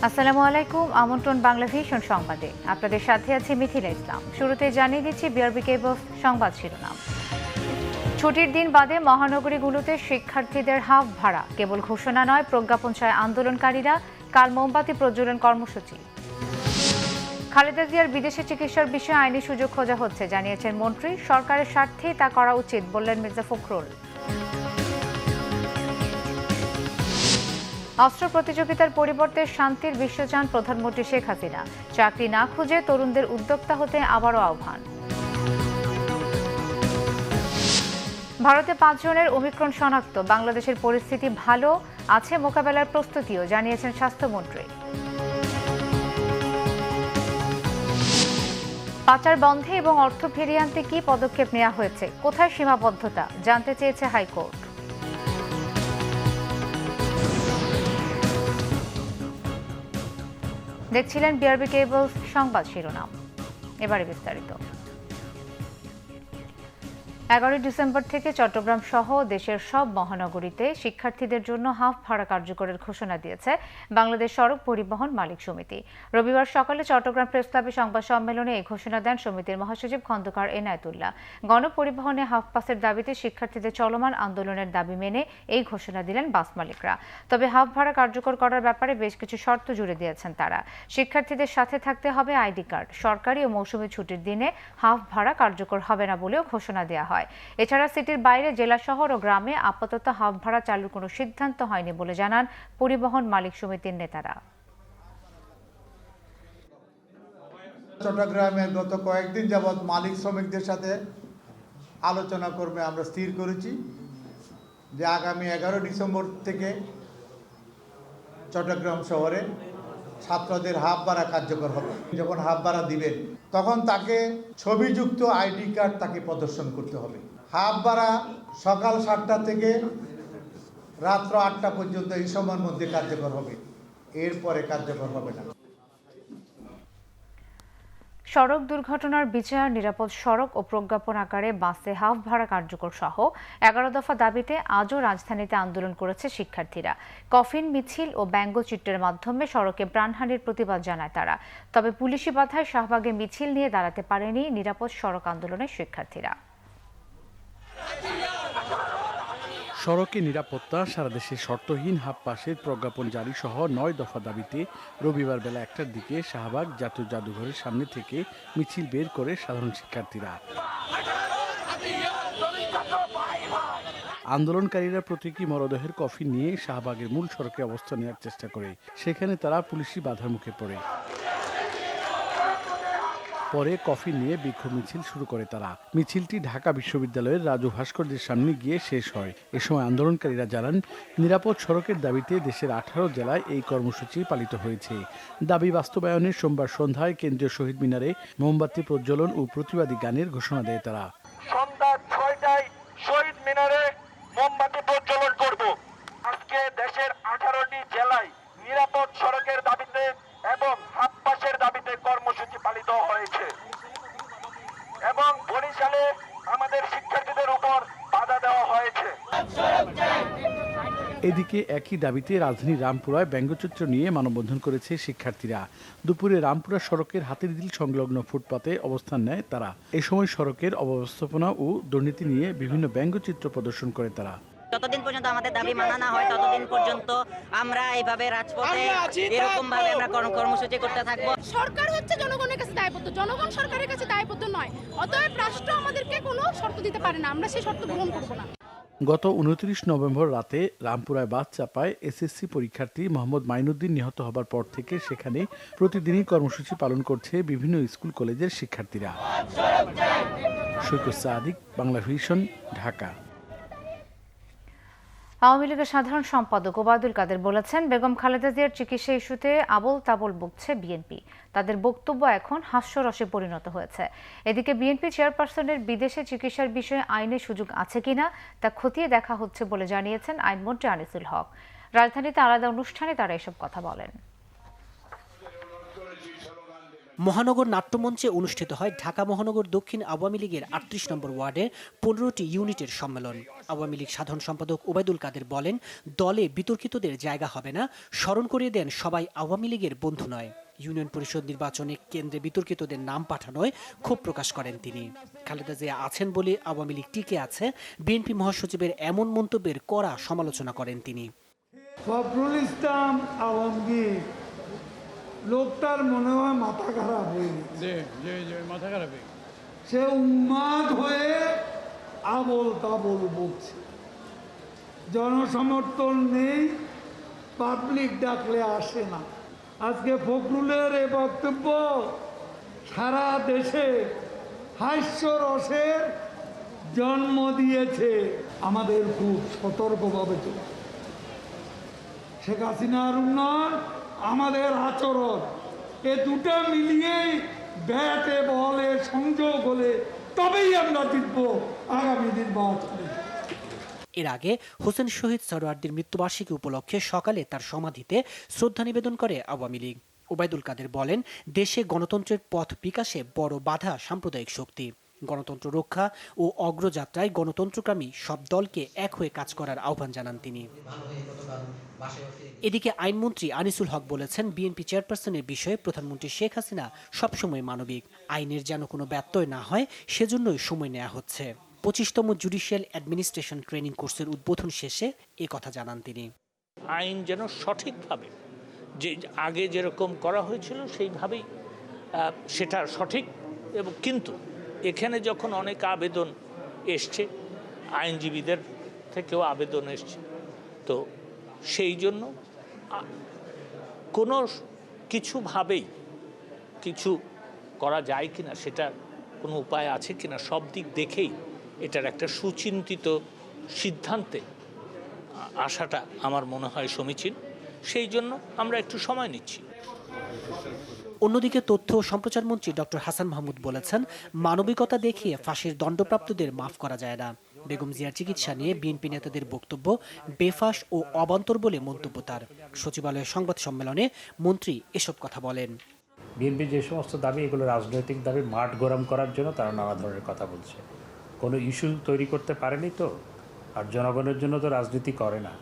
আসসালামু আলাইকুম। আমন্ত্রণ বাংলা ভিশন সংবাদে। আপনাদের সাথে আছে মিথিলা ইসলাম। শুরুতে জানিয়ে দিচ্ছি বিআরবি কেবল সংবাদ শিরোনাম। ছুটির দিন বাদে মহানগরীগুলোতে শিক্ষার্থীদের হাফ ভাড়া কেবল ঘোষণা নয়, প্রজ্ঞাপন চায় আন্দোলনকারীরা। কাল মোমবাতি প্রজ্বলন কর্মসূচি। খালেদা জিয়ার বিদেশে চিকিৎসার বিষয়ে আইনি সুযোগ খোঁজা হচ্ছে, জানিয়েছেন মন্ত্রী। সরকারের স্বার্থেই তা করা উচিত, বললেন মির্জা ফখরুল। অস্ত্র প্রতিযোগিতার পরিবর্তে শান্তির বিশ্ব চান প্রধানমন্ত্রী শেখ হাসিনা। চাকরি না খুঁজে তরুণদের উদ্যোক্তা হতে আবারও আহ্বান। ভারতে 5 জনের ওমিক্রন শনাক্ত। বাংলাদেশের পরিস্থিতি ভালো আছে, মোকাবেলার প্রস্তুতিও, জানিয়েছেন স্বাস্থ্যমন্ত্রী। পাচার বন্ধে এবং অর্থ ফিরিয়ে আনতে কি পদক্ষেপ নেওয়া হয়েছে, কোথায় সীমাবদ্ধতা, জানতে চেয়েছে হাইকোর্ট। দেখছিলেন বিআরবি কেবল সংবাদ শিরোনাম। এবারে বিস্তারিত। 11 ডিসেম্বর থেকে চট্টগ্রাম সহ দেশের সব মহানগরীতে শিক্ষার্থীদের জন্য হাফ ভাড়া কার্যকরের ঘোষণা দিয়েছে বাংলাদেশ সড়ক পরিবহন মালিক সমিতি। রবিবার সকালে চট্টগ্রাম প্রেস ক্লাবে সংবাদ সম্মেলনে এই ঘোষণা দেন সমিতির মহাসচিব খন্দকার এনায়েতুল্লাহ। গণপরিবহনে হাফ পাসের দাবিতে শিক্ষার্থীদের চলমান আন্দোলনের দাবি মেনে এই ঘোষণা দিলেন বাস মালিকরা। তবে হাফ ভাড়া কার্যকর করার ব্যাপারে বেশ কিছু শর্ত জুড়ে দিয়েছেন তারা। শিক্ষার্থীদের সাথে থাকতে হবে আইডি কার্ড। সরকারি ও মৌসুমী ছুটির দিনে হাফ ভাড়া কার্যকর হবে না বলেও ঘোষণা দেওয়া হয়। এছাড়া সিটির বাইরে জেলা শহর ও গ্রামে আপাতত হাফ ভাড়া চালুর কোনো সিদ্ধান্ত হয়নি বলে জানান পরিবহন মালিক সমিতির নেতারা। চট্টগ্রামে গত কয়েকদিন যাবৎ মালিক শ্রমিকদের সাথে আলোচনা করবে আমরা স্থির করেছি যে আগামী 11 ডিসেম্বর থেকে চট্টগ্রাম শহরে ছাত্রদের হাফ ভাড়া কার্যকর হবে। যখন হাফ ভাড়া দিবেন তখন তাকে ছবিযুক্ত আইডি কার্ড তাকে প্রদর্শন করতে হবে। হাফ ভাড়া সকাল 7টা থেকে রাত্র 8টা পর্যন্ত এই সময়ের মধ্যে কার্যকর হবে, এরপরে কার্যকর হবে না। সড়ক দুর্ঘটনার বিচার, নিরাপদ সড়ক ও প্রজ্ঞাপন আকারে বাসে হাফ ভাড়া কার্যকর সহ 11 দফা দাবিতে আজও রাজধানীতে আন্দোলন করেছে শিক্ষার্থীরা। কফিন মিছিল ও ব্যঙ্গচিত্রের মাধ্যমে সড়কে প্রাণহানির প্রতিবাদ জানায় তারা। তবে পুলিশি বাধায় শাহবাগে মিছিল নিয়ে দাঁড়াতে পারেনি নিরাপদ সড়ক আন্দোলনের শিক্ষার্থীরা। সড়কে নিরাপত্তা, সারা দেশে শর্তহীন হাফ পাসের প্রজ্ঞাপন জারি সহ 9 দফা দাবিতে রবিবার বেলা 1টার দিকে শাহবাগ জাতীয় জাদুঘরের সামনে থেকে মিছিল বের করে সাধারণ শিক্ষার্থীরা। আন্দোলনকারীরা প্রতীকী মরদেহের কফিন নিয়ে শাহবাগের মূল সড়কে অবস্থান নেওয়ার চেষ্টা করে। সেখানে তারা পুলিশি বাধার মুখে পড়ে। পরে কফিন নিয়ে বিক্ষোভ মিছিল শুরু করে তারা। মিছিলটি ঢাকা বিশ্ববিদ্যালয়ের রাজু ভাস্কর্যের সামনে গিয়ে শেষ হয়। এ সময় আন্দোলনকারীরা জানান, নিরাপদ সড়কের দাবিতে দেশের 18 জেলায় এই কর্মসূচি পালিত হয়েছে। দাবি বাস্তবায়নে সোমবার সন্ধ্যায় কেন্দ্রীয় শহীদ মিনারে মোমবাতি প্রজ্বলন ও প্রতিবাদী গানের ঘোষণা দেয় তারা। সন্ধ্যা 6টায় শহীদ মিনারে মোমবাতি প্রজ্বলন করব। আজকে দেশের 18টি জেলায় নিরাপদ সড়কের দাবিতে এবং হাফ পাসের দাবিতে কর্মসূচি পালিত হয়েছে এবং বরিশালে আমাদের শিক্ষার্থীদের উপর বাধা দেওয়া হয়েছে। এদিকে একই দাবিতে রাজধানীর রামপুরায় ব্যঙ্গচিত্র নিয়ে মানববন্ধন করেছে শিক্ষার্থীরা। দুপুরে রামপুরা সড়কের হাতিরঝিল সংলগ্ন ফুটপাতে অবস্থান নেয় তারা। এ সময় সড়কের অব্যবস্থাপনা ও দুর্নীতি নিয়ে বিভিন্ন ব্যঙ্গচিত্র প্রদর্শন করে তারা। যতদিন পর্যন্ত আমাদের দাবি মানা না হয় ততদিন পর্যন্ত আমরা এইভাবে রাজপথে এরকম ভাবে আমরা কর্মসূচি করতে থাকবো। সরকার হচ্ছে জনগণের কাছে দায়বদ্ধ, জনগণ সরকারের কাছে দায়বদ্ধ নয়। অতএব রাষ্ট্র আমাদেরকে কোনো শর্ত দিতে পারে না, আমরা সেই শর্ত গ্রহণ করব না। গত 29 নভেম্বর রাতে রামপুরায় বাস চাপায় এসএসসি পরীক্ষার্থী মোহাম্মদ মাইনুদ্দিন নিহত হবার পর থেকে সেখানে প্রতিদিনই কর্মসূচি পালন করছে বিভিন্ন স্কুল কলেজের শিক্ষার্থীরা। সৈকত সাদিক, বাংলা ভিশন, ঢাকা। আওয়ামী লীগের সাধারণ সম্পাদক ওবায়দুল কাদের বলেছেন, বেগম খালেদা জিয়ার চিকিৎসা ইস্যুতে আবোল তাবোল বকছে বিএনপি। তাদের বক্তব্য এখন হাস্যরসে পরিণত হয়েছে। এদিকে বিএনপি চেয়ারপারসনের বিদেশে চিকিৎসার বিষয়ে আইনে সুযোগ আছে কিনা তা খতিয়ে দেখা হচ্ছে বলে জানিয়েছেন আইনমন্ত্রী আনিসুল হক। রাজধানীতে আলাদা অনুষ্ঠানে তারা এসব কথা বলেন। মহানগর নাট্যমঞ্চে অনুষ্ঠিত হয় ঢাকা মহানগর দক্ষিণ আওয়ামী লীগের ৩৮ নম্বর ওয়ার্ডের ১৫টি ইউনিটের সম্মেলন। আওয়ামী লীগ সাধারণ সম্পাদক ওবায়দুল কাদের বলেন, দলে বিতর্কিতদের জায়গা হবে না, স্মরণ করিয়ে দেন সবাই আওয়ামী লীগের বন্ধু নয়। ইউনিয়ন পরিষদ নির্বাচনে কেন্দ্রে বিতর্কিতদের নাম পাঠানোয় ক্ষোভ প্রকাশ করেন তিনি। খালেদা জিয়া আছেন বলে আওয়ামী লীগ টিকে আছে, বিএনপি মহাসচিবের এমন মন্তব্যের কড়া সমালোচনা করেন তিনি। ফখরুল ইসলাম আলমগীর লোকটার মনে হয় মাথা খারাপ হয়ে গেছে, সে উন্মাদ হয়ে আবল তাবল বকছে, জনসমর্থন নেই, পাবলিক ডাকলে আসে না। আজকে ফখরুলের এই বক্তব্য সারা দেশে হাস্যরসের জন্ম দিয়েছে। আমাদের খুব সতর্কভাবে চলছে। শেখ হাসিনার উন্নয়ন, আমাদের আচরণ, এ দুটো মিলিয়েই ব্যাটে বলে সংযোগ হলে তবেই আমরা জিতব আগামী নির্বাচনে। এর আগে হোসেন শহীদ সরোয়ার্দীর মৃত্যুবার্ষিকী উপলক্ষে সকালে তার সমাধিতে শ্রদ্ধা নিবেদন করে আওয়ামী লীগ। ওবায়দুল কাদের বলেন, দেশে গণতন্ত্রের পথ বিকাশে বড় বাধা সাম্প্রদায়িক শক্তি। গণতন্ত্র রক্ষা ও অগ্রযাত্রায় গণতন্ত্রকামী সব দলকে এক হয়ে কাজ করার আহ্বান জানান তিনি। এদিকে আইনমন্ত্রী আনিসুল হক বলেছেন, বিএনপি চেয়ারপারসনের বিষয়ে প্রধানমন্ত্রী শেখ হাসিনা সবসময় মানবিক, আইনের যেন কোনো ব্যত্যয় না হয় সেজন্যই সময় নেওয়া হচ্ছে। 25তম জুডিশিয়াল অ্যাডমিনিস্ট্রেশন ট্রেনিং কোর্সের উদ্বোধন শেষে এ কথা জানান তিনি। আইন যেন সঠিকভাবে, যে আগে যেরকম করা হয়েছিল সেইভাবেই সেটা সঠিক, এবং কিন্তু এখানে যখন অনেক আবেদন এসছে, আইনজীবীদের থেকেও আবেদন এসছে, তো সেই জন্য কোনো কিছুভাবেই কিছু করা যায় কিনা, সেটা কোনো উপায় আছে কিনা, সব দিক দেখেই এটার একটা সুচিন্তিত সিদ্ধান্তে আসাটা আমার মনে হয় সমীচীন। সেই জন্য আমরা একটু সময় নিচ্ছি। অন্যদিকে তথ্য ও সম্প্রচার মন্ত্রী ডক্টর হাসান মাহমুদ বলেছেন, মানবিকতা দেখিয়ে ফাঁসির দণ্ডপ্রাপ্তদের মাফ করা যায় না। বেগম জিয়ার চিকিৎসা নিয়ে বিএনপি নেতাদের বক্তব্য বেফাঁস ও অবান্তর বলে মন্তব্য তার। সচিবালয়ের সংবাদ সম্মেলনে মন্ত্রী এসব কথা বলেন। বিএনপি যে সমস্ত দাবি, এগুলো রাজনৈতিক দাবি, মাঠ গরম করার জন্য তারা নানা ধরনের কথা বলছে। কোনো ইস্যু তৈরি করতে পারেনি তো, আর জনগণের জন্য তো রাজনীতি করে না।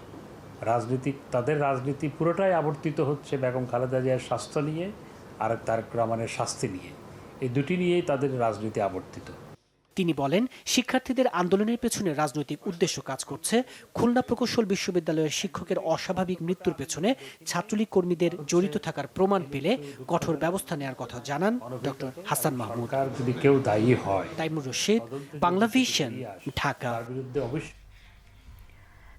তাদের রাজনীতি পুরোটাই আবর্তিত হচ্ছে বেগম খালেদা জিয়ার স্বাস্থ্য নিয়ে আর তারেক রহমানের শাস্তি নিয়ে। এই দুটি নিয়েই তাদের রাজনীতি আবর্তিত। তিনি বলেন, শিক্ষার্থীদের আন্দোলনের পেছনে রাজনৈতিক উদ্দেশ্য কাজ করছে। খুলনা প্রকৌশল বিশ্ববিদ্যালয়ের শিক্ষকের অস্বাভাবিক মৃত্যুর পেছনে ছাত্রলীগ কর্মীদের জড়িত থাকার প্রমাণ পেলে কঠোর ব্যবস্থা নেওয়ার কথা জানান ডক্টর হাসান মাহমুদ। যদি কেউ দায়ী হয়, তাইমুর রশিদ, বাংলা ভিশন, ঢাকা।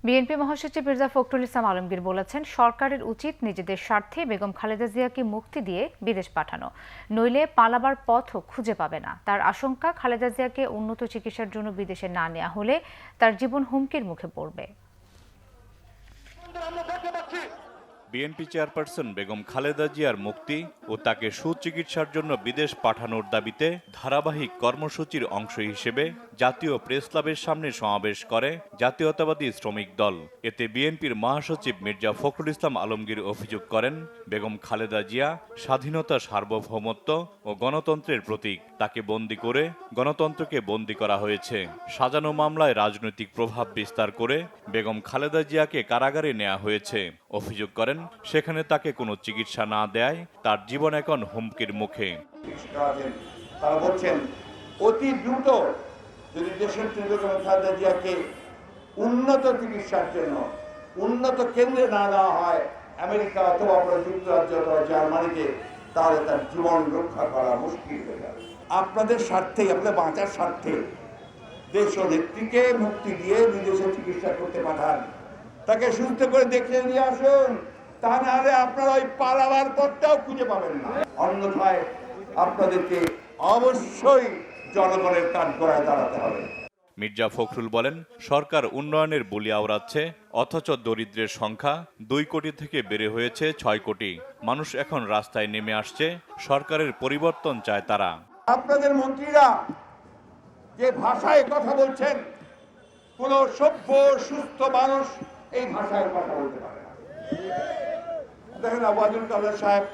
বিএনপি মহাসচিব মির্জা ফখরুল ইসলাম আলমগীর বলেছেন, সরকারের উচিত নিজেদের স্বার্থে বেগম খালেদা জিয়াকে মুক্তি দিয়ে বিদেশ পাঠানো, নইলে পালাবার পথও খুঁজে পাবে না। তার আশঙ্কা, খালেদা জিয়াকে উন্নত চিকিৎসার জন্য বিদেশে না নেওয়া হলে তার জীবন হুমকির মুখে পড়বে। বিএনপি চেয়ারপারসন বেগম খালেদা জিয়ার মুক্তি ও তাকে সুচিকিৎসার জন্য বিদেশ পাঠানোর দাবিতে ধারাবাহিক কর্মসূচির অংশ হিসেবে জাতীয় প্রেস ক্লাবের সামনে সমাবেশ করে জাতীয়তাবাদী শ্রমিক দল। এতে বিএনপির মহাসচিব মির্জা ফখরুল ইসলাম আলমগীর অভিযোগ করেন, বেগম খালেদা জিয়া স্বাধীনতা, সার্বভৌমত্ব ও গণতন্ত্রের প্রতীক। তাকে বন্দী করে গণতন্ত্রকে বন্দী করা হয়েছে। সাজানো মামলায় রাজনৈতিক প্রভাব বিস্তার করে বেগম খালেদা জিয়াকে কারাগারে নেওয়া হয়েছে। অভিযোগ করেন, সেখানে তাকে কোনো চিকিৎসা না দেয় তার জীবন এখন হুমকির মুখে। তারা বলছেন, অতি দ্রুত যদি দেশের বেগম খালেদা জিয়াকে উন্নত চিকিৎসার জন্য উন্নত কেন্দ্রে না দেওয়া হয়, আমেরিকা অথবা যুক্তরাজ্য অথবা জার্মানিতে, তাহলে তার জীবন রক্ষা করা মুশকিল হয়ে যাবে। আপনাদের স্বার্থেই, আপনাদের বাঁচার স্বার্থে দেশ ও নেত্রীকে মুক্তি দিয়ে বিদেশে চিকিৎসা করতে পাঠান, তাকে সুস্থ করে দেখে নিয়ে আসুন। তা নাহলে আপনারা ওই পালাবার পথটাও খুঁজে পাবেন না। অন্যথায় আপনাদেরকে অবশ্যই জনগণের কাঠগড়ায় দাঁড়াতে হবে। মির্জা ফখরুল বলেন, সরকার উন্নয়নের বুলি আওড়াচ্ছে, অথচ দরিদ্রের সংখ্যা 2 কোটি থেকে বেড়ে হয়েছে 6 কোটি। মানুষ এখন রাস্তায় নেমে আসছে, সরকারের পরিবর্তন চায় তারা। আপনাদের মন্ত্রীরা যে ভাষায় কথা বলছেন, কোন সভ্য সুস্থ মানুষ এই ভাষায় কথা বলতে পারে না। দেখেন, ওবায়দুল কাদের সাহেব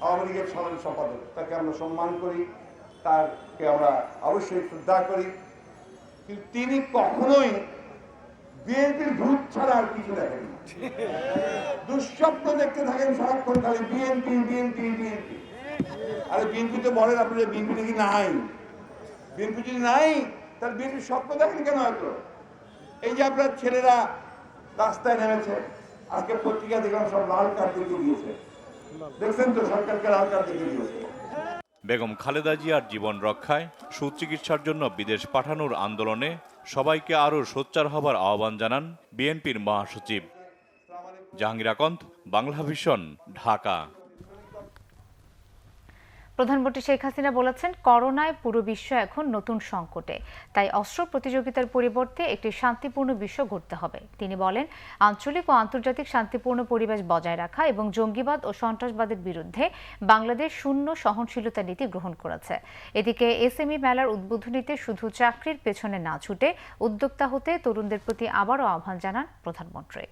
আওয়ামী লীগের সাধারণ সম্পাদক, তাকে আমরা সম্মান করি, তাকে আমরা অবশ্যই শ্রদ্ধা করি, কিন্তু তিনি কখনোই বিএনপির ভূত ছাড়া আর কিছু দেখেন না। দুঃস্বপ্ন দেখতে থাকেন সারাক্ষণ, খালি বিএনপি বিএনপি বিএনপি। আরে বিএনপি তো বলেন আপনি, বিএনপি নাকি নাই। বিএনপি যদি নাই তাহলে বিএনপির স্বপ্ন দেখেন কেন হয়তো? এই যে আপনার ছেলেরা রাস্তায় নেমেছে, আজকে পত্রিকা দেখলাম সব লাল কার্ড দেখিয়ে দিয়েছে, দেখছেন তো, সরকারকে লাল কার্ড দেখিয়ে দিয়েছে। বেগম খালেদা জিয়ার জীবন রক্ষায় সুচিকিৎসার জন্য বিদেশ পাঠানোর আন্দোলনে সবাইকে আরও সোচ্চার হবার আহ্বান জানান বিএনপির মহাসচিব। জাহাঙ্গীর আকন্দ, বাংলা ভিশন, ঢাকা। প্রধানমন্ত্রী শেখ হাসিনা বলেছেন, করোনায় পুরো বিশ্ব এখন নতুন সংকটে, তাই অস্ত্র প্রতিযোগিতার পরিবর্তে একটি শান্তিপূর্ণ বিশ্ব গড়তে হবে। তিনি বলেন, আঞ্চলিক ও আন্তর্জাতিক শান্তিপূর্ণ পরিবেশ বজায় রাখা এবং জঙ্গিবাদ ও সন্ত্রাসবাদের বিরুদ্ধে বাংলাদেশ শূন্য সহনশীলতা নীতি গ্রহণ করেছে। এদিকে এসএমই মেলার উদ্বোধনীতে শুধু চাকরির পেছনে না ছুটে উদ্যোক্তা হতে তরুণদের প্রতি আবারও আহ্বান জানান প্রধানমন্ত্রী।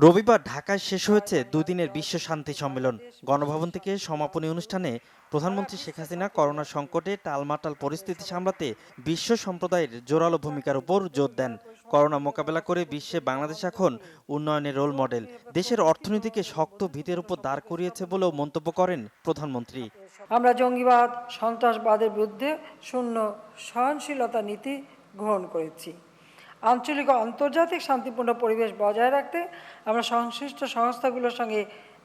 রবিবার ঢাকায় শেষ হয়েছে দুদিনের বিশ্ব শান্তি সম্মেলন। গণভবন থেকে সমাপনী অনুষ্ঠানে প্রধানমন্ত্রী শেখ হাসিনা করোনা সংকটে টালমাটাল পরিস্থিতি সামলাতে বিশ্ব সম্প্রদায়ের জোরালো ভূমিকার উপর জোর দেন। করোনা মোকাবেলা করে বিশ্বে বাংলাদেশ এখন উন্নয়নের রোল মডেল, দেশের অর্থনীতিকে শক্ত ভিতের উপর দাঁড় করিয়েছে বলেও মন্তব্য করেন প্রধানমন্ত্রী। আমরা জঙ্গিবাদ সন্ত্রাসবাদের বিরুদ্ধে শূন্য সহনশীলতা নীতি গ্রহণ করেছি। আঞ্চলিক ও আন্তর্জাতিক শান্তিপূর্ণ পরিবেশ বজায় রাখতে আমরা সংশ্লিষ্ট সংস্থাগুলোর সঙ্গে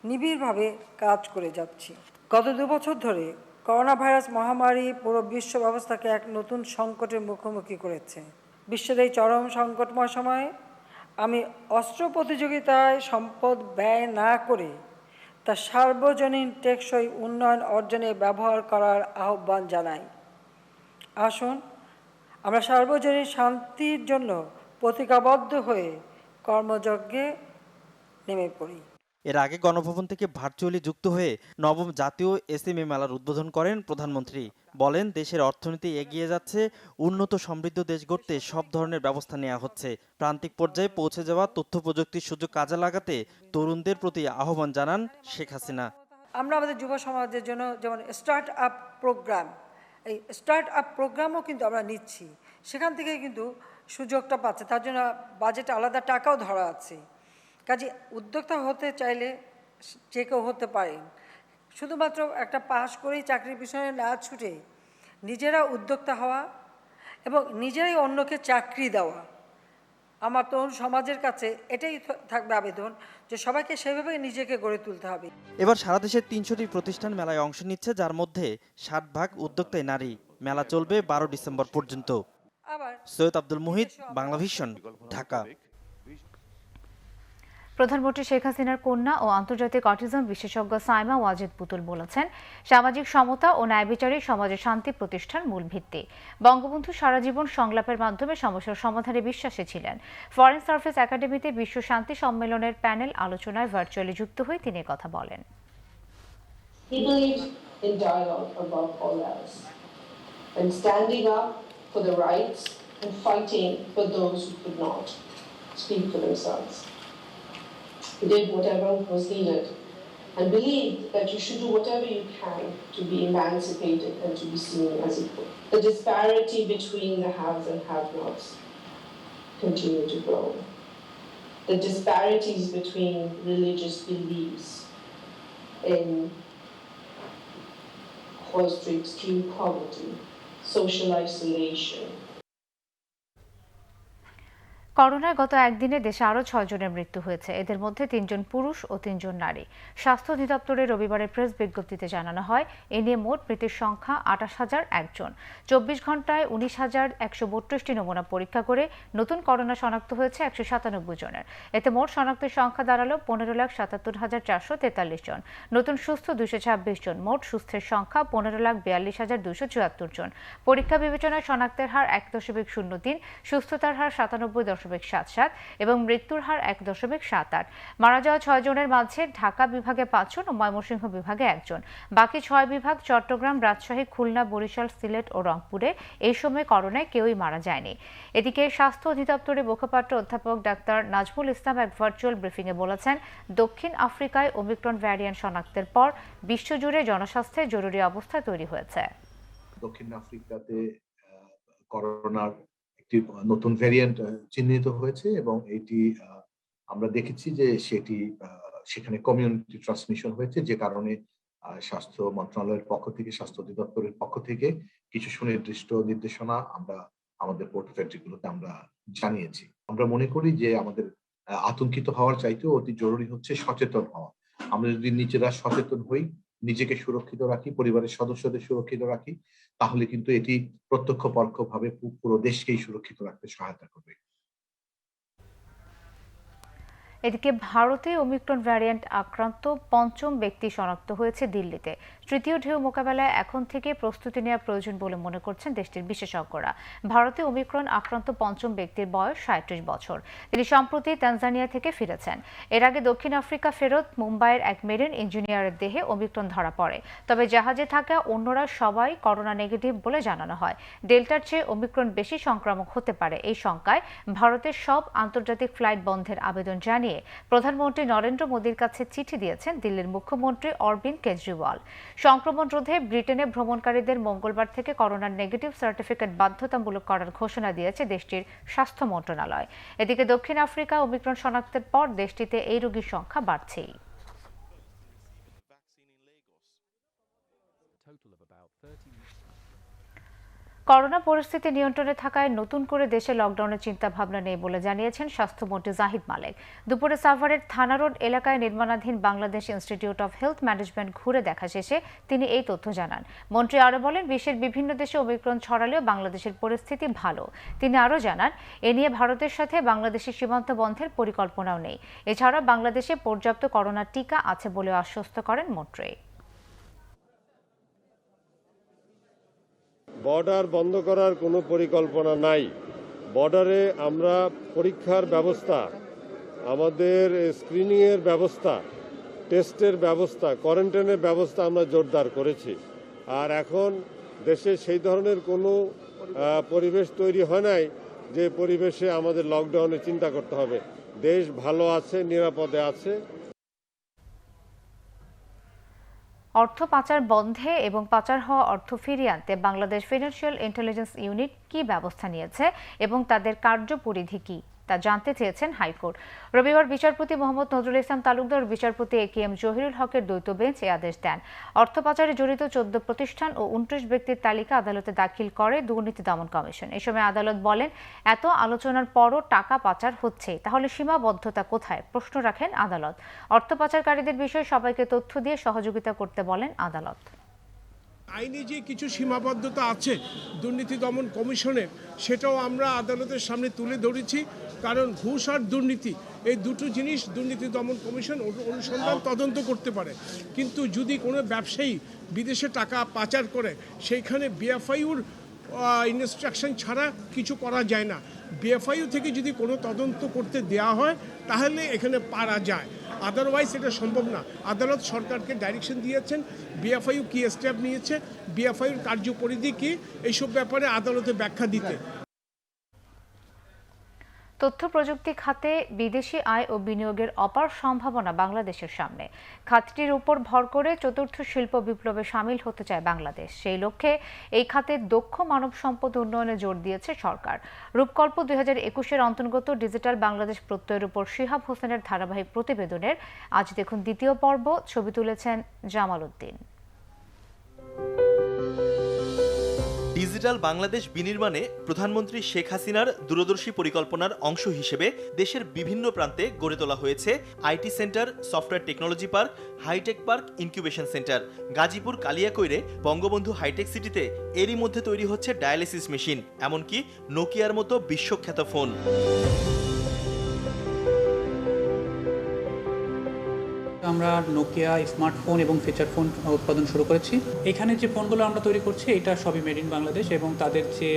নিবিড়ভাবে কাজ করে যাচ্ছি। গত 2 বছর ধরে করোনা ভাইরাস মহামারী পুরো বিশ্ব ব্যবস্থাকে এক নতুন সংকটের মুখোমুখি করেছে। বিশ্বের এই চরম সংকটময় সময়ে আমি অস্ত্র প্রতিযোগিতায় সম্পদ ব্যয় না করে তা সার্বজনীন টেকসই উন্নয়ন অর্জনে ব্যবহার করার আহ্বান জানাই। আসুন আমরা সার্বজনীন শান্তির জন্য প্রতিজ্ঞাবদ্ধ হয়ে কর্মযজ্ঞে নেমে পড়ি। এর আগে গণভবন থেকে ভার্চুয়ালি যুক্ত হয়ে নবম জাতীয় এসএমই মেলার উদ্বোধন করেন প্রধানমন্ত্রী। বলেন, দেশের অর্থনীতি এগিয়ে যাচ্ছে, উন্নত সমৃদ্ধ দেশ গড়তে সব ধরনের ব্যবস্থা নেওয়া হচ্ছে। প্রান্তিক পর্যায়ে পৌঁছে যাওয়া তথ্য প্রযুক্তির সুযোগ কাজে লাগাতে তরুণদের প্রতি আহ্বান জানান শেখ হাসিনা। আমরা আমাদের যুব সমাজের জন্য যেমন স্টার্ট আপ প্রোগ্রাম, এই স্টার্ট আপ প্রোগ্রামও কিন্তু আমরা নিচ্ছি, সেখান থেকে কিন্তু সুযোগটা পাচ্ছে, তার জন্য বাজেটে আলাদা টাকাও ধরা আছে। কাজে উদ্যোক্তা হতে চাইলে যে কেউ হতে পারেন, শুধুমাত্র একটা পাস করেই চাকরির পিছনে না ছুটে নিজেরা উদ্যোক্তা হওয়া এবং নিজেরাই অন্যকে চাকরি দেওয়া। আমার তরুণ সমাজের কাছে এটাই থাকবে আবেদন যে সবাইকে সেভাবে নিজেকে গড়ে তুলতে হবে। এবার সারা দেশের 300টি প্রতিষ্ঠান মেলায় অংশ নিচ্ছে, যার মধ্যে 60% উদ্যোক্তাই নারী। মেলা চলবে 12 ডিসেম্বর পর্যন্ত। সৈয়দ আব্দুল মুহিত, বাংলা ভিশন, ঢাকা। প্রধানমন্ত্রী শেখ হাসিনার কন্যা ও আন্তর্জাতিক অটিজম বিশেষজ্ঞ সাইমা ওয়াজেদ পুতুল বলেছেন, সামাজিক সমতা ও ন্যায় বিচারই সমাজে শান্তি প্রতিষ্ঠার মূল ভিত্তি। বঙ্গবন্ধু সারা জীবন সংলাপের মাধ্যমে সমস্যার সমাধানে বিশ্বাসী ছিলেন। ফরেন সার্ভিস একাডেমিতে বিশ্ব শান্তি সম্মেলনের প্যানেল আলোচনায় ভার্চুয়ালি যুক্ত হয়ে তিনি কথা বলেন। He believed in dialogue above all else, and standing up for the rights and fighting for those who could not speak for themselves. He did whatever was needed and believed that you should do whatever you can to be emancipated and to be seen as equal. The disparity between the haves and have-nots continue to grow. The disparities between religious beliefs cause to extreme poverty, social isolation. করোনায় গত একদিনে দেশে আরও 6 জনের মৃত্যু হয়েছে। এদের মধ্যে 3 জন পুরুষ ও 3 জন নারী। স্বাস্থ্য অধিদপ্তরের রবিবারের প্রেস বিজ্ঞপ্তিতে জানানো হয়, এ নিয়ে মোট মৃতের সংখ্যা 28,001 জন। 24 ঘন্টায় 19,132টি নমুনা পরীক্ষা করে নতুন করোনা শনাক্ত হয়েছে 197 জনের। এতে মোট শনাক্তের সংখ্যা দাঁড়ালো 15,77,443 জন। নতুন সুস্থ 226 জন। মোট সুস্থের সংখ্যা 15,42,274 জন। পরীক্ষা বিবেচনায় শনাক্তের হার 1.03, সুস্থতার হার 97.5 1.77 এবং মৃত্যুর হার 1.78। মারা যাওয়া 6 জনের মাঝে ঢাকা বিভাগে 5 জন ও ময়মনসিংহ বিভাগে 1 জন। বাকি 6 বিভাগ চট্টগ্রাম, রাজশাহী, খুলনা, বরিশাল, সিলেট ও রংপুরে এই সময় করোনায় কেউই মারা যায়নি। এদিকে স্বাস্থ্য অধিদপ্তরের মুখপাত্র অধ্যাপক ডাক্তার নাজমুল ইসলাম এক ভার্চুয়াল ব্রিফিংয়ে বলেছেন, দক্ষিণ আফ্রিকায় ওমিক্রন ভ্যারিয়েন্ট শনাক্তের পর বিশ্বজুড়ে জনস্বাস্থ্যে জরুরি অবস্থা তৈরি হয়েছে। দক্ষিণ আফ্রিকাতে করোনার একটি নতুন ভ্যারিয়েন্ট চিহ্নিত হয়েছে এবং এটি আমরা দেখেছি যে সেটি সেখানে কমিউনিটি ট্রান্সমিশন হয়েছে, যে কারণে স্বাস্থ্য মন্ত্রণালয়ের পক্ষ থেকে, স্বাস্থ্য অধিদপ্তরের পক্ষ থেকে কিছু সুনির্দিষ্ট নির্দেশনা আমরা আমাদের পোর্ট ফ্যাক্টরিগুলোতে আমরা জানিয়েছি। আমরা মনে করি যে আমাদের আতঙ্কিত হওয়ার চাইতেও অতি জরুরি হচ্ছে সচেতন হওয়া। আমরা যদি নিজেরা সচেতন হই, নিজেকে সুরক্ষিত রাখি, পরিবারের সদস্যদের সুরক্ষিত রাখি, তাহলে কিন্তু এটি প্রত্যক্ষ পরোক্ষভাবে পুরো দেশকেই সুরক্ষিত রাখতে সহায়তা করবে। এদিকে ভারতে ওমিক্রন ভ্যারিয়েন্ট আক্রান্ত 5ম ব্যক্তি শনাক্ত হয়েছে দিল্লিতে। তৃতীয় ঢেউ মোকাবেলায় এখন থেকে প্রস্তুতি নেওয়া প্রয়োজন বলে মনে করছেন দেশটির বিশেষজ্ঞরা। ভারতে ওমিক্রন আক্রান্ত 5ম ব্যক্তির বয়স 37 বছর। তিনি সম্প্রতি তানজানিয়া থেকে ফিরেছেন। এর আগে দক্ষিণ আফ্রিকা ফেরত মুম্বাইয়ের এক মেরিন ইঞ্জিনিয়ারের দেহে ওমিক্রন ধরা পড়ে। তবে জাহাজে থাকা অন্যরা সবাই করোনা নেগেটিভ বলে জানানো হয়। ডেল্টার চেয়ে ওমিক্রন বেশি সংক্রামক হতে পারে এই শঙ্কায় ভারতের সব আন্তর্জাতিক ফ্লাইট বন্ধের আবেদন জানিয়ে প্রধানমন্ত্রী নরেন্দ্র মোদীর কাছে চিঠি দিয়েছেন দিল্লির মুখ্যমন্ত্রী অরবিন্দ কেজরিওয়াল। সংক্রমণ রোধে ব্রিটেনে ভ্রমণকারীদের মঙ্গলবার থেকে করোনার নেগেটিভ সার্টিফিকেট বাধ্যতামূলক করার ঘোষণা দিয়েছে দেশটির স্বাস্থ্য মন্ত্রণালয়। এদিকে দক্ষিণ আফ্রিকা ওমিক্রন শনাক্তের পর দেশটিতে এই রোগীর সংখ্যা বাড়ছেই। করোনা পরিস্থিতি নিয়ন্ত্রণে থাকায় নতুন করে দেশে লকডাউনের চিন্তা ভাবনা নেই বলে জানিয়েছেন স্বাস্থ্যমন্ত্রী জাহিদ মালেক। দুপুরে সাভারের থানা রোড এলাকায় নির্মাণাধীন Bangladesh institute of health management ঘুরে দেখা শেষে তিনি এই তথ্য জানান। মন্ত্রী আরও বলেন, বিশ্বের বিভিন্ন দেশে ওমিক্রন ছড়ালেও বাংলাদেশের পরিস্থিতি ভালো। তিনি আরও জানান, এ নিয়ে ভারতের সাথে বাংলাদেশের সীমান্ত বন্ধের পরিকল্পনাও নেই। এছাড়া বাংলাদেশে পর্যাপ্ত করোনা টিকা আছে বলে আশ্বস্ত করেন মন্ত্রী। বর্ডার বন্ধ করার কোনো পরিকল্পনা নাই। বর্ডারে আমরা পরীক্ষার ব্যবস্থা, আমাদের স্ক্রিনিংয়ের ব্যবস্থা, টেস্টের ব্যবস্থা, কোয়ারেন্টাইনের ব্যবস্থা আমরা জোরদার করেছি। আর এখন দেশে সেই ধরনের কোনো পরিবেশ তৈরি হয় নাই যে পরিবেশে আমাদের লকডাউনে চিন্তা করতে হবে। দেশ ভালো আছে, নিরাপদে আছে। অর্থ পাচার বন্ধে এবং পাচার হওয়া অর্থ ফিরিয়ে আনতে বাংলাদেশ ফিনান্সিয়াল ইন্টেলিজেন্স ইউনিট কি ব্যবস্থা নিয়েছে এবং তাদের কার্যপরিধি কি তা জানতে চেয়েছেন হাইকোর্ট। রবিবার বিচারপতি মোহাম্মদ নজরুল ইসলাম তালুকদার ও বিচারপতি এ.কে.এম. জহিরুল হকের দ্বৈত বেঞ্চ এই আদেশ দেন। অর্থ পাচারে জড়িত 14 প্রতিষ্ঠান ও 29 ব্যক্তির তালিকা আদালতে দাখিল করে দুর্নীতি দমন কমিশন। এই সময় আদালত বলেন, এত আলোচনার পরও টাকা পাচার হচ্ছে, তাহলে সীমাবদ্ধতা কোথায়? প্রশ্ন রাখেন আদালত। অর্থ পাচারকারীদের বিষয়ে সবাইকে তথ্য দিয়ে সহযোগিতা করতে বলেন আদালত। আইনে যে কিছু সীমাবদ্ধতা আছে দুর্নীতি দমন কমিশনের, সেটাও আমরা আদালতের সামনে তুলে ধরেছি। কারণ ঘুষ আর দুর্নীতি এই দুটো জিনিস দুর্নীতি দমন কমিশন অনুসন্ধান তদন্ত করতে পারে। কিন্তু যদি কোনো ব্যবসায়ী বিদেশে টাকা পাচার করে, সেইখানে বিএফআইউর ইনস্ট্রাকশন ছাড়া কিছু করা যায় না। বিএফআইউ থেকে যদি কোনো তদন্ত করতে দেওয়া হয় তাহলে এখানে পারা যায়, আদারওয়াইজ এটা সম্ভব না। আদালত সরকারকে ডাইরেকশন দিয়েছেন, বিএফআইউ কি স্টেপ নিয়েছে, বিএফআইউর কার্যপরিধি কি, এইসব ব্যাপারে আদালতে ব্যাখ্যা দিতে। তথ্য প্রযুক্তি খাতে বিদেশি আয় ও বিনিয়োগের অপার সম্ভাবনা বাংলাদেশের সামনে। খাতটির উপর ভর করে চতুর্থ শিল্প বিপ্লবে সামিল হতে চায় বাংলাদেশ। সেই লক্ষ্যে এই খাতে দক্ষ মানব সম্পদ উন্নয়নে জোর দিয়েছে সরকার। রূপকল্প 2021-এর অন্তর্গত ডিজিটাল বাংলাদেশ প্রত্যয়ের উপর শিহাব হোসেনের ধারাবাহিক প্রতিবেদনের আজ দেখুন দ্বিতীয় পর্ব। ছবি তুলেছেন জামাল উদ্দিন। ডিজিটাল বাংলাদেশ বিনির্মাণে প্রধানমন্ত্রী শেখ হাসিনার দূরদর্শী পরিকল্পনার অংশ হিসেবে দেশের বিভিন্ন প্রান্তে গড়ে তোলা হয়েছে IT centre, software technology park, hitech park, incubation centre. Gazipur কালিয়াকৈরে বঙ্গবন্ধু হাইটেক সিটিতে এরই মধ্যে তৈরি হচ্ছে ডায়ালিসিস মেশিন, এমনকি নোকিয়ার মতো বিশ্বখ্যাত ফোন। আমরা নোকিয়া স্মার্টফোন এবং ফিচার ফোন উৎপাদন শুরু করেছি। এখানে যে ফোনগুলো আমরা তৈরি করছি এটা সবই মেড ইন বাংলাদেশ, এবং তাদের যে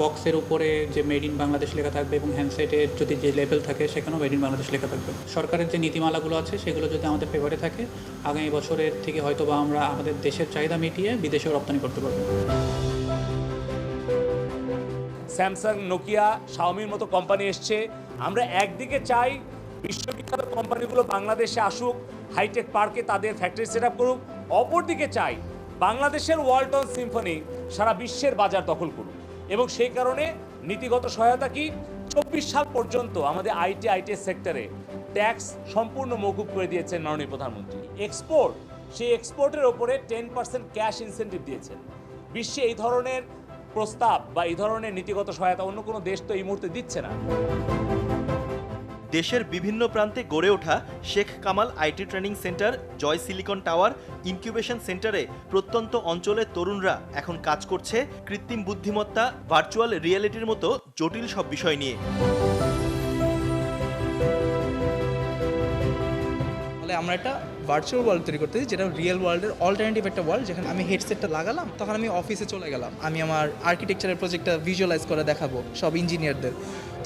বক্সের উপরে যে মেড ইন বাংলাদেশ লেখা থাকবে এবং হ্যান্ডসেটে যদি যে লেবেল থাকে সেখানেও মেড ইন বাংলাদেশ লেখা থাকবে। সরকারের যে নীতিমালাগুলো আছে সেগুলো যদি আমাদের ফেভারে থাকে, আগামী বছরের থেকে হয়তো বা আমরা আমাদের দেশের চাহিদা মিটিয়ে বিদেশেও রপ্তানি করতে পারবো। স্যামসাং, নোকিয়া, শাওমির মতো কোম্পানি এসছে। আমরা একদিকে চাই বিশ্ববিখ্যাত কোম্পানিগুলো বাংলাদেশে আসুক, হাইটেক পার্কে তাদের ফ্যাক্টরি সেট আপ করুক। অপরদিকে চাই বাংলাদেশের ওয়ালটন সিম্ফনি সারা বিশ্বের বাজার দখল করুক, এবং সেই কারণে নীতিগত সহায়তা কি 24 সাল পর্যন্ত আমাদের আইটিএস সেক্টরে ট্যাক্স সম্পূর্ণ মওকুফ করে দিয়েছেন মাননীয় প্রধানমন্ত্রী। এক্সপোর্ট, সেই এক্সপোর্টের ওপরে 10% ক্যাশ ইনসেন্টিভ দিয়েছেন। বিশ্বে এই ধরনের প্রস্তাব বা এই ধরনের নীতিগত সহায়তা অন্য কোনো দেশ তো এই মুহূর্তে দিচ্ছে না। দেশের বিভিন্ন প্রান্তে গড়ে ওঠা Sheikh Kamal IT training centre, Joy silicon tower, incubation সেন্টারে প্রত্যন্ত অঞ্চলের তরুণরা এখন কাজ করছে কৃত্রিম বুদ্ধিমত্তা, ভার্চুয়াল রিয়েলিটির মতো জটিল সব বিষয় নিয়ে। আমরা একটা ভার্চুয়াল ওয়ার্ল্ড তৈরি করতেছি, যেটা রিয়েল ওয়ার্ল্ডের অল্টারনেটিভ একটা ওয়ার্ল্ড, যেখানে আমি হেডসেটটা লাগালাম, তখন আমি অফিসে চলে গেলাম, আমি আমার আর্কিটেকচারের প্রজেক্টটা ভিজুয়ালাইজ করে দেখাবো সব ইঞ্জিনিয়ারদের।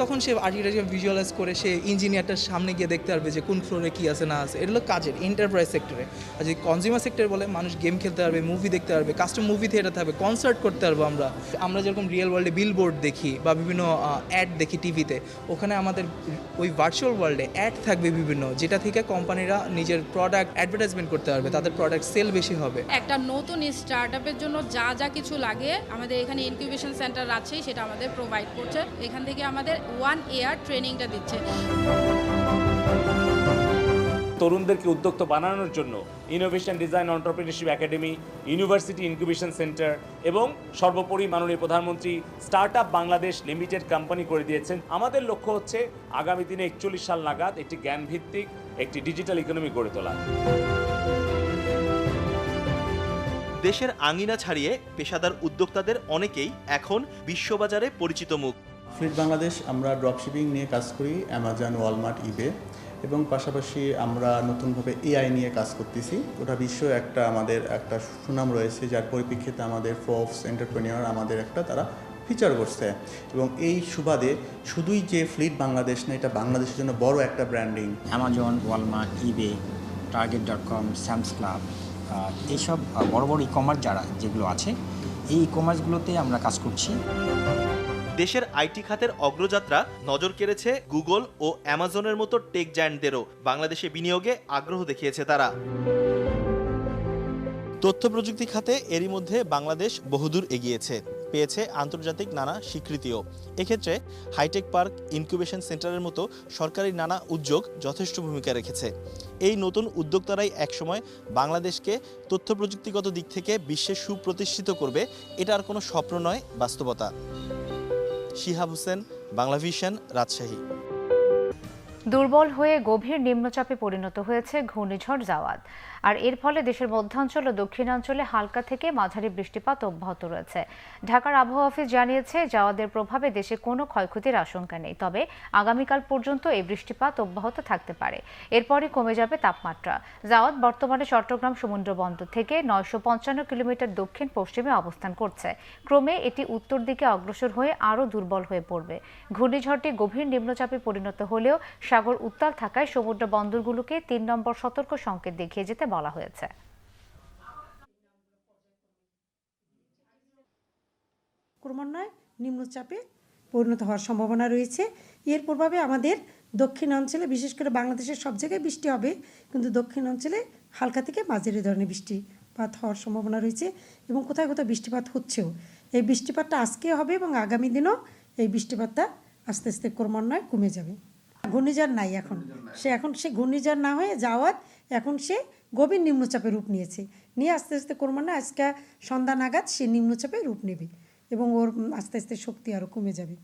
তখন সে আর্কিটেকচার ভিজুয়ালাইজ করে সে ইঞ্জিনিয়ারটার সামনে গিয়ে দেখতে পারবে যে কোন ফ্লোরে কী আছে না আছে। এটা হলো কাজের এন্টারপ্রাইজ সেক্টরে। আর যদি কনজিউমার সেক্টরে বলে, মানুষ গেম খেলতে পারবে, মুভি দেখতে পারবে, কাস্টম মুভি থিয়েটার থাকবে, কনসার্ট করতে পারবো। আমরা যেরকম রিয়েল ওয়ার্ল্ডে বিলবোর্ড দেখি বা বিভিন্ন অ্যাড দেখি টিভিতে, ওখানে আমাদের ওই ভার্চুয়াল ওয়ার্ল্ডে অ্যাড থাকবে বিভিন্ন, যেটা থেকে কোম্পানিরা নিজের প্রোডাক্ট অ্যাডভার্টাইজমেন্ট করতে পারবে, তাদের প্রোডাক্ট সেল বেশি হবে। একটা নতুন স্টার্টআপের জন্য যা যা কিছু লাগে আমাদের এখানে ইনকিউবেশন সেন্টার আছে, সেটা আমাদের প্রোভাইড করছে। এখান থেকে আমাদের 1 ইয়ার ট্রেনিংটা দিচ্ছে। তরুণদেরকে উদ্যোক্তা বানানোর জন্য innovation design entrepreneurship academy, university incubation centre এবং সর্বোপরি মাননীয় প্রধানমন্ত্রী স্টার্টআপ বাংলাদেশ লিমিটেড কোম্পানি করে দিয়েছেন। আমাদের লক্ষ্য হচ্ছে আগামী দিনে 41 সাল নাগাদ একটি জ্ঞানভিত্তিক একটি ডিজিটাল ইকোনমি গড়ে তোলা। দেশের আঙিনা ছাড়িয়ে পেশাদার উদ্যোক্তাদের অনেকেই এখন বিশ্ববাজারে পরিচিত মুখ। ফ্লিট বাংলাদেশ আমরা ড্রপশিপিং নিয়ে কাজ করি, অ্যামাজন, ওয়ালমার্ট, ইবে, এবং পাশাপাশি আমরা নতুনভাবে এআই নিয়ে কাজ করতেছি। গোটা বিশ্ব আমাদের একটা সুনাম রয়েছে, যার পরিপ্রেক্ষিতে আমাদের ফোর্বস এন্টারপ্রেনিয়র আমাদের তারা ফিচার করছে। এবং এই সুবাদে শুধুই যে ফ্লিট বাংলাদেশ না, এটা বাংলাদেশের জন্য বড় একটা ব্র্যান্ডিং। অ্যামাজন, ওয়ালমার্ট, ইবে, টার্গেট.com, স্যামস ক্লাব, এইসব বড় বড় ই কমার্স যেগুলো আছে, এই ই কমার্সগুলোতে আমরা কাজ করছি। দেশের আইটি খাতের অগ্রযাত্রা নজর কেড়েছে গুগল ও অ্যামাজনের মতো টেক জায়ান্টদেরও। বাংলাদেশে বিনিয়োগে আগ্রহ দেখিয়েছে তারা। তথ্য প্রযুক্তি খাতে এরই মধ্যে বাংলাদেশ বহুদূর এগিয়েছে, পেয়েছে আন্তর্জাতিক নানা স্বীকৃতিও। এক্ষেত্রে হাইটেক পার্ক, ইনকিউবেশন সেন্টারের মতো সরকারি নানা উদ্যোগ যথেষ্ট ভূমিকা রেখেছে। এই নতুন উদ্যোক্তারাই একসময় বাংলাদেশকে তথ্য প্রযুক্তিগত দিক থেকে বিশ্বে সুপ্রতিষ্ঠিত করবে। এটা আর কোনো স্বপ্ন নয়, বাস্তবতা। শিহাব হোসেন, বাংলাভিশন, রাজশাহী। দুর্বল হয়ে গভীর নিম্নচাপে পরিণত হয়েছে ঘূর্ণিঝড় জাওয়াদ, আর এর ফলে দেশের মধ্যাঞ্চল ও দক্ষিণাঞ্চলে হালকা থেকে মাঝারি বৃষ্টিপাত অব্যাহত রয়েছে। ঢাকার আবহাওয়া অফিস জানিয়েছে, জাওয়াদের প্রভাবে দেশে কোনো ক্ষয়ক্ষতির আশঙ্কা নেই, তবে আগামীকাল পর্যন্ত এই বৃষ্টিপাত অব্যাহত থাকতে পারে। এরপরই কমে যাবে তাপমাত্রা। জাওয়াদ বর্তমানে চট্টগ্রাম সমুদ্র বন্দর থেকে 955 কিলোমিটার দক্ষিণ পশ্চিমে অবস্থান করছে। ক্রমে এটি উত্তর দিকে অগ্রসর হয়ে আরও দুর্বল হয়ে পড়বে। ঘূর্ণিঝড়টি গভীর নিম্নচাপে পরিণত হলেও সাগর উত্তাল থাকায় সমুদ্র বন্দরগুলোকে 3 নম্বর সতর্ক সংকেত দেখিয়ে যেতে বলা হয়েছে। ক্রমান্বয়ে নিম্নচাপে পরিণত হওয়ার সম্ভাবনা রয়েছে। এর প্রভাবে আমাদের দক্ষিণাঞ্চলে, বিশেষ করে বাংলাদেশের সব জায়গায় বৃষ্টি হবে, কিন্তু দক্ষিণাঞ্চলে হালকা থেকে মাঝারি ধরনের বৃষ্টিপাত হওয়ার সম্ভাবনা রয়েছে এবং কোথায় কোথায় বৃষ্টিপাত হচ্ছেও। এই বৃষ্টিপাতটা আজকে হবে এবং আগামী দিনও এই বৃষ্টিপাতটা আস্তে আস্তে ক্রমান্বয়ে কমে যাবে। ঘূর্ণিঝড় নাই এখন, সে ঘূর্ণিঝড় না হয়ে জাওয়াদ এখন সে গভীর নিম্নচাপে রূপ নিয়েছে, নিয়ে আস্তে আস্তে ক্রমান্বয়ে আজকে সন্ধ্যা নাগাদ সে নিম্নচাপে রূপ নেবে এবং ওর আস্তে আস্তে শক্তি আরও কমে যাবে।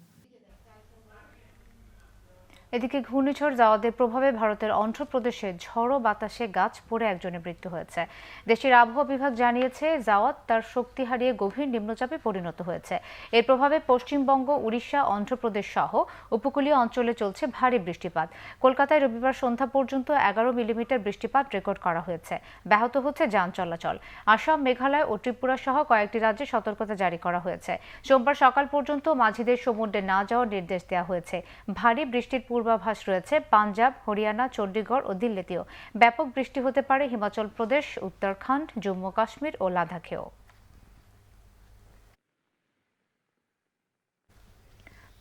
এদিকে ঘূর্ণিঝড় জাওয়াদের প্রভাবে ভারতের অন্ধ্রপ্রদেশে ঝড়ো বাতাসে গাছ পড়ে একজনের মৃত্যু হয়েছে। দেশের আবহাওয়া বিভাগ জানিয়েছে জাওয়াদ তার শক্তি হারিয়ে গভীর নিম্নচাপে পরিণত হয়েছে। এর প্রভাবে পশ্চিমবঙ্গ, উড়িষ্যা, অন্ধ্রপ্রদেশ সহ উপকূলীয় অঞ্চলে চলছে ভারী বৃষ্টিপাত। কলকাতায় রবিবার সন্ধ্যা পর্যন্ত 11 মিলিমিটার বৃষ্টিপাত রেকর্ড করা হয়েছে। ব্যাহত হচ্ছে যান চলাচল। আসাম, মেঘালয় ও ত্রিপুরা সহ কয়েকটি রাজ্যে সতর্কতা জারি করা হয়েছে। সোমবার সকাল পর্যন্ত মাঝিদের সমুদ্রে না যাওয়ার নির্দেশ দেওয়া হয়েছে। ভারী বৃষ্টির পূর্বাভাস রয়েছে পাঞ্জাব, হরিয়ানা, চণ্ডীগড় ও দিল্লিতেও। ব্যাপক বৃষ্টি হতে পারে হিমাচল প্রদেশ, উত্তরাখণ্ড, জম্মু কাশ্মীর ও লাদাখেও।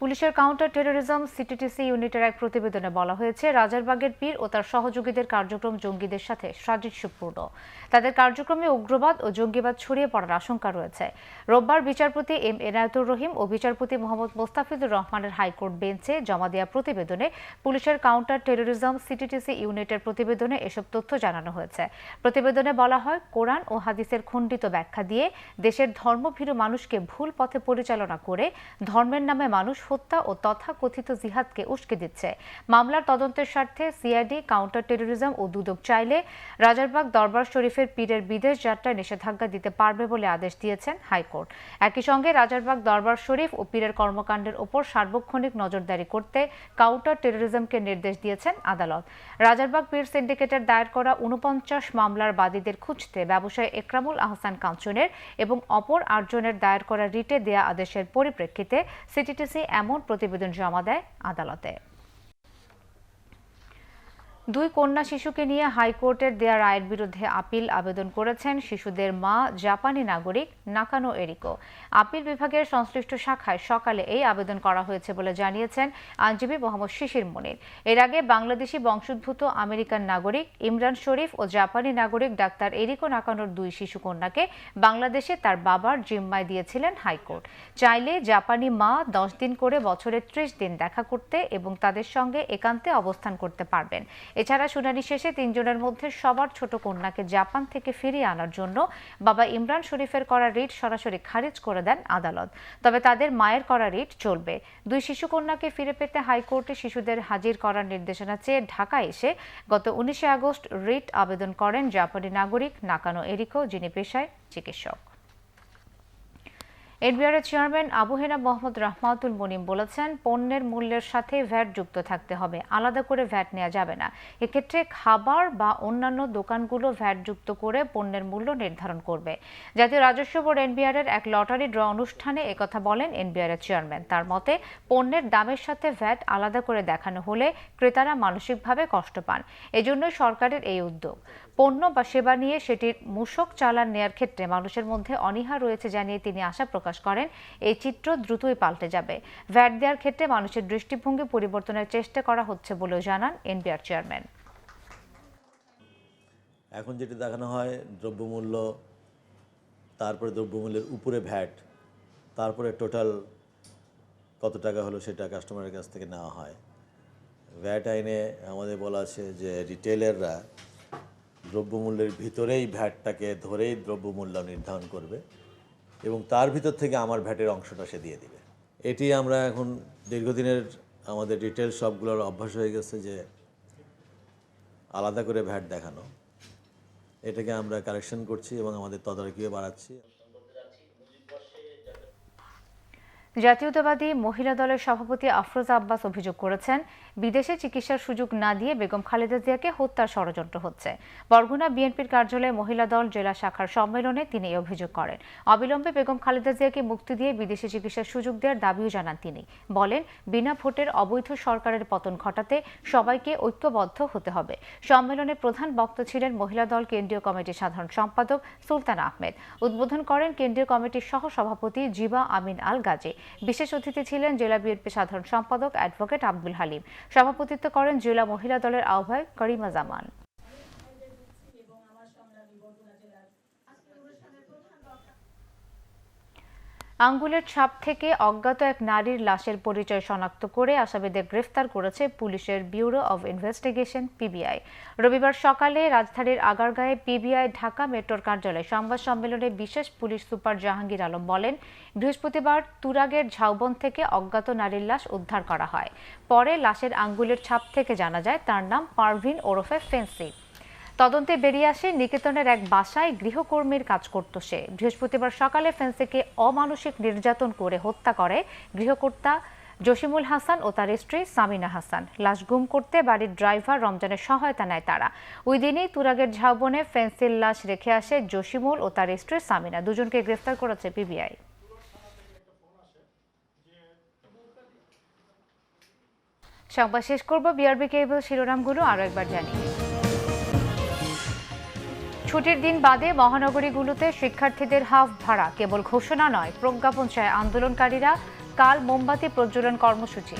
পুলিশের কাউন্টার টেরোরিজম সিটিটিসি ইউনিটের এক প্রতিবেদনে বলা হয়েছে, রাজারবাগের পীর ও তার সহযোগীদের কার্যক্রম জঙ্গিদের সাথে সাদৃশ্যপূর্ণ। তাদের কার্যক্রমে উগ্রবাদ ও জঙ্গিবাদ ছড়িয়ে পড়ার আশঙ্কা রয়েছে। রোববার বিচারপতি এম এনায়েতুর রহিম ও বিচারপতি মোহাম্মদ মোস্তাফিজুর রহমানের হাইকোর্ট বেঞ্চে জমা দেওয়া প্রতিবেদনে পুলিশের কাউন্টার টেরোরিজম সিটিটিসি ইউনিটের প্রতিবেদনে এসব তথ্য জানানো হয়েছে। প্রতিবেদনে বলা হয়, কোরআন ও হাদিসের খণ্ডিত ব্যাখ্যা দিয়ে দেশের ধর্মভীরু মানুষকে ভুল পথে পরিচালনা করে ধর্মের নামে মানুষ হত্যা ও তথাকথিত জিহাদকে উস্কে দিচ্ছে। মামলার তদন্তের স্বার্থে সিআইডি কাউন্টার টেরোরিজম ও দুদক চাইলে রাজারবাগ দরবার শরীফের পীরের বিদেশ যাত্রায় নিষেধাজ্ঞা দিতে পারবে বলে আদেশ দিয়েছেন হাইকোর্ট। একই সঙ্গে রাজারবাগ দরবার শরীফ ও পীরের কর্মকাণ্ডের ওপর সার্বক্ষণিক নজরদারি করতে কাউন্টার টেরোরিজমকে নির্দেশ দিয়েছেন আদালত। রাজারবাগ পীর সিন্ডিকেটের দায়ের করা 49 মামলার বাদীদের খুঁজতে ব্যবসায়ী একরামুল আহসান কাঞ্চনের এবং অপর 8 জনের দায়ের করা রিটে দেয়া আদেশের পরিপ্রেক্ষিতে সিটিটিসি এমন প্রতিবেদন জমা দেয় আদালতে। 2 কন্যা শিশুকে নিয়ে হাইকোর্টের দেয়া রায়ের বিরুদ্ধে আপিল আবেদন করেছেন শিশুদের মা জাপানি নাগরিক নাকানো এরিকো। আপিল বিভাগের সংশ্লিষ্ট শাখায় সকালে এই আবেদন করা হয়েছে বলে জানিয়েছেন আইনজীবী মোহাম্মদ শিশির মনির। এর আগে বাংলাদেশি বংশোদ্ভূত আমেরিকান নাগরিক ইমরান শরীফ ও জাপানি নাগরিক ডাক্তার এরিকো নাকানোর 2 শিশু কন্যাকে বাংলাদেশে তার বাবার জিম্মায় দিয়েছিলেন হাইকোর্ট। চাইলে জাপানি মা 10 দিন করে বছরে 30 দিন দেখা করতে এবং তাদের সঙ্গে একান্তে অবস্থান করতে পারবেন। এছাড়া শুনানি শেষে 3 জনের মধ্যে সবার ছোট কন্যাকে জাপান থেকে ফিরিয়ে আনার জন্য বাবা ইমরান শরীফের করা রিট সরাসরি খারিজ করে দেন আদালত। তবে তাদের মায়ের করা রিট চলবে। 2 শিশু কন্যাকে ফিরে পেতে হাইকোর্টে শিশুদের হাজির করার নির্দেশনা চেয়ে ঢাকা এসে গত 19 আগস্ট রিট আবেদন করেন জাপানি নাগরিক নাকানো এরিকো, যিনি পেশায় চিকিৎসক। এনবিআরের চেয়ারম্যান আবু হেনা মোহাম্মদ রহমাতুল মনিম বলেছেন, পণ্যের মূল্যের সাথে ভ্যাট যুক্ত থাকতে হবে, আলাদা করে ভ্যাট নেওয়া যাবে না। এক্ষেত্রে খাবার বা অন্যান্য দোকানগুলো ভ্যাট যুক্ত করে পণ্যের মূল্য নির্ধারণ করবে। জাতীয় রাজস্ব বোর্ড এনবিআরের এক লটারি ড্র অনুষ্ঠানে একথা বলেন এনবিআরের চেয়ারম্যান। তার মতে, পণ্যের দামের সাথে ভ্যাট আলাদা করে দেখানো হলে ক্রেতারা মানসিকভাবে কষ্ট পান। এজন্যই সরকারের এই উদ্যোগ। পণ্য বা সেবা নিয়ে সেটির মূসক চালান নেয়ার ক্ষেত্রে মানুষের মধ্যে অনীহা রয়েছে জানিয়ে তিনি আশা প্রকাশ করেন, এই চিত্র দ্রুতই পাল্টে যাবে। ভ্যাট দেওয়ার ক্ষেত্রে মানুষের দৃষ্টিভঙ্গি পরিবর্তনের চেষ্টা করা হচ্ছে বলেও জানান এনবিআর চেয়ারম্যান। এখন যেটি দেখানো হয় দ্রব্যমূল্য, তারপরে দ্রব্যমূল্যের উপরে ভ্যাট, তারপরে টোটাল কত টাকা হলো সেটা কাস্টমারের কাছ থেকে নেওয়া হয়। ভ্যাট আইনে আমাদের বলা আছে যে রিটেলাররা দ্রব্যমূল্যের ভিতরেই ভ্যাটটাকে ধরেই দ্রব্যমূল্য নির্ধারণ করবে এবং তার ভিতর থেকে আমার ভ্যাটের অংশটা সে দিয়ে দিবে। এটি আমরা এখন দীর্ঘদিনের আমাদের রিটেল শপগুলোর অভ্যাস হয়ে গেছে যে আলাদা করে ভ্যাট দেখানো। এটাকে আমরা কারেকশন করছি এবং আমাদের তদারকিও বাড়াচ্ছি। জাতীয়তাবাদী মহিলা দলের সভাপতি আফরোজা আব্বাস অভিযোগ করেছেন, বিদেশে চিকিৎসার সুযোগ না দিয়ে বেগম খালেদা জিয়াকে হত্যার ষড়যন্ত্র হচ্ছে। বরগুনা বিএনপির কার্যালয়ে মহিলা দল জেলা শাখার সম্মেলনে তিনি এই অভিযোগ করেন। অবিলম্বে বেগম খালেদা জিয়াকে মুক্তি দিয়ে বিদেশে চিকিৎসার সুযোগ দেওয়ার দাবিও জানান তিনি। বলেন, বিনা ভোটের অবৈধ সরকারের পতন ঘটাতে সবাইকে ঐক্যবদ্ধ হতে হবে। সম্মেলনে প্রধান বক্তা ছিলেন মহিলা দল কেন্দ্রীয় কমিটির সাধারণ সম্পাদক সুলতানা আহমেদ। উদ্বোধন করেন কেন্দ্রীয় কমিটির সহ সভাপতি জিবা আমিন আল গাজী। বিশেষ অতিথি ছিলেন জেলা বিএনপি সাধারণ সম্পাদক অ্যাডভোকেট আব্দুল হালিম। সভাপতিত্ব করেন জেলা মহিলা দলের আহ্বায়ক করিমা জামান। আঙ্গুলের ছাপ থেকে অজ্ঞাত এক নারীর লাশের পরিচয় শনাক্ত করে আসামিদের গ্রেফতার করেছে পুলিশের ব্যুরো অব ইনভেস্টিগেশন পিবিআই। রবিবার সকালে রাজধানীর আগারগাঁয়ে পিবিআই ঢাকা মেট্রোর কার্যালয়ে সংবাদ সম্মেলনে বিশেষ পুলিশ সুপার জাহাঙ্গীর আলম বলেন, বৃহস্পতিবার তুরাগের ঝাউবন থেকে অজ্ঞাত নারীর লাশ উদ্ধার করা হয়। পরে লাশের আঙ্গুলের ছাপ থেকে জানা যায় তার নাম পারভিন ওরফে ফেন্সি। তদন্তে বেরিয়ে আসে নিকেতনের এক বাসায় গৃহকর্মীর কাজ করত সে। বৃহস্পতিবার সকালে ফেন্সিকে অমানসিক নির্যাতন করে হত্যা করে গৃহকর্তা জসিমুল হাসান ও তার স্ত্রী সামিনা হাসান। লাশ গুম করতে বাড়ির ড্রাইভার রমজানের সহায়তা নেয় তারা। ওই দিনই তুরাগের ঝাউবনে ফেন্সির লাশ রেখে আসে জসিমুল ও তার স্ত্রী সামিনা। দুজনকে গ্রেফতার করেছে পিবিআই। সংবাদ শেষ করব বিআরবি কেবল শিরোনামগুলো আরও একবার জানিয়ে। ছুটির দিন বাদে মহানগরীগুলোতে শিক্ষার্থীদের হাফ ভাড়া কেবল ঘোষণা নয়, প্রজ্ঞাপন চায় আন্দোলনকারীরা। কাল মোমবাতি প্রজ্বলন কর্মসূচি।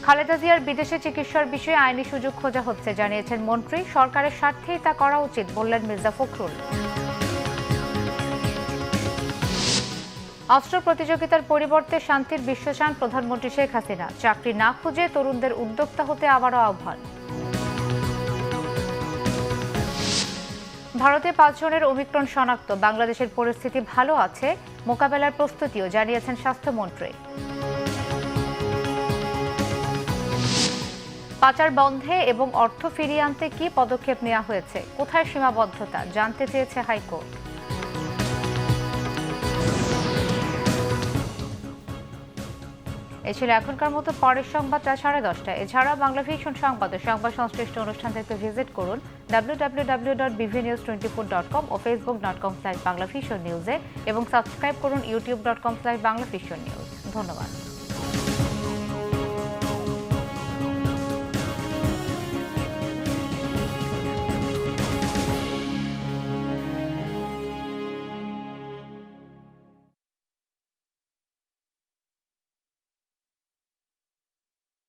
খালেদা জিয়ার বিদেশে চিকিৎসার বিষয়ে আইনি সুযোগ খোঁজা হচ্ছে জানিয়েছেন মন্ত্রী। সরকারের স্বার্থেই তা করা উচিত বললেন মির্জা ফখরুল। অস্ত্র প্রতিযোগিতার পরিবর্তে শান্তির বিশ্ব চান প্রধানমন্ত্রী শেখ হাসিনা। চাকরি না খুঁজে তরুণদের উদ্যোক্তা হতে আবারও আহ্বান। ভারতে 5 জনের ওমিক্রন শনাক্ত। বাংলাদেশের পরিস্থিতি ভালো আছে, মোকাবেলার প্রস্তুতিও জানিয়েছেন স্বাস্থ্যমন্ত্রী। পাচার বন্ধে এবং অর্থ ফিরিয়ে আনতে কি পদক্ষেপ নেওয়া হয়েছে, কোথায় সীমাবদ্ধতা জানতে চেয়েছে হাইকোর্ট। এই ছিল এখনকার মতো। পরের সংবাদ রাত 10:30টায়। এছাড়া বাংলা ভিশন সংবাদ ও সংবাদ সংশ্লিষ্ট অনুষ্ঠান দেখতে ভিজিট করুন www.bvnews24.com ও facebook.com/banglavisionnews এবং সাবস্ক্রাইব করুন youtube.com/banglavisionnews। ধন্যবাদ।